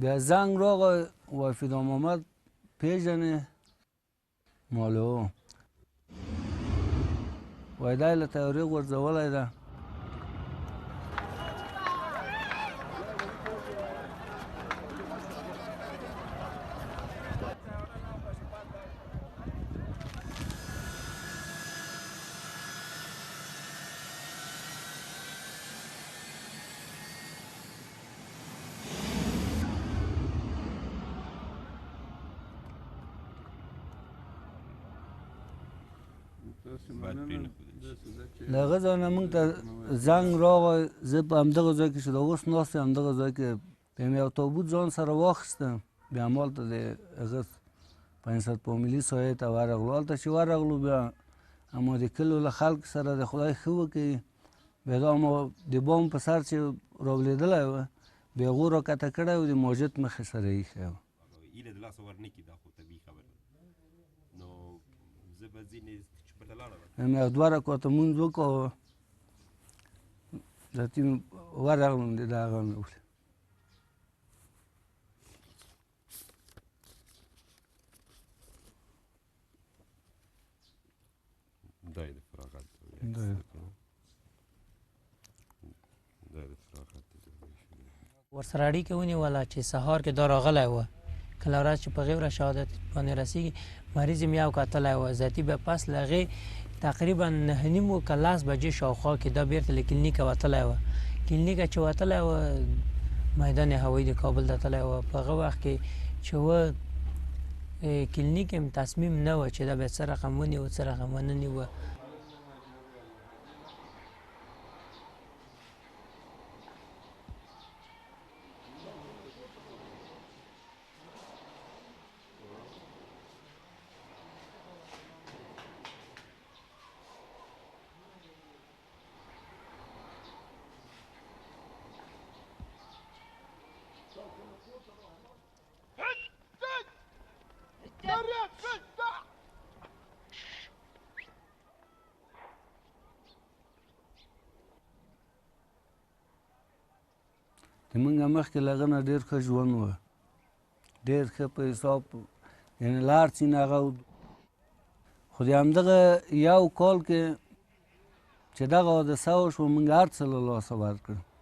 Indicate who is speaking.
Speaker 1: بیا زنګ راغی وایي فدا محمد پېژنې مالو وایي دی له تیارې غورځولی ده. د هغه ځای نه موږ ته زنګ راغی. زه په همدغه ځای کې چې دا اوس ناست یم همدغه ځای کې بیا مې یو تابوت ځان سره واخیستم. بیا همالته د هغه 500 فامیلي سایې ته ورغلو. هلته چې ورغلو بیا اما د کلو له خلکو سره د خدای ښه وکړي بیا دا ما د بام په سر چې راولېدلی وه بیا هغو راکښته کړی و د ماجت مخې سره یې ایښی و.
Speaker 2: هیله د لاسه ورنکړي دا خو طبیعي خبره ده. نو زه به ځینې چې پرته لاړه
Speaker 1: مې یو 2 رکعاته لمونځ وکړو ذاتي ورغلم د دغه مې وکړې.
Speaker 2: دا یې د فراغت
Speaker 3: ورسره اړیکه ونیوله چې سهار کې دا راغلی وه. کله ورځ چې په غیبره شهادت باندې رسېږي مریض یې یو کتلی وه. ذاتي بیا پس له هغې تقریبا 9:30 که 10 بجې شاوخوا کې دا بیرته له کلینیکه وتلی وه. کلینیکه چې وتلی وه میدان هوایي د کابل ته تللی وه. په هغه وخت کې چې وه کلینیک هم تصمیم نه وه چې دا باید څه رقم ونیوه څه رقم ونه نیوه.
Speaker 1: د موږ نه مخکې له هغه نه ډېر ښه ژوند و. ډېر ښه په حساب یعنې لاړ شي نه هغه خو د همدغه یو کال کې چې دغه حادثه وشوه موږ هر څه له لاسه ورکړل.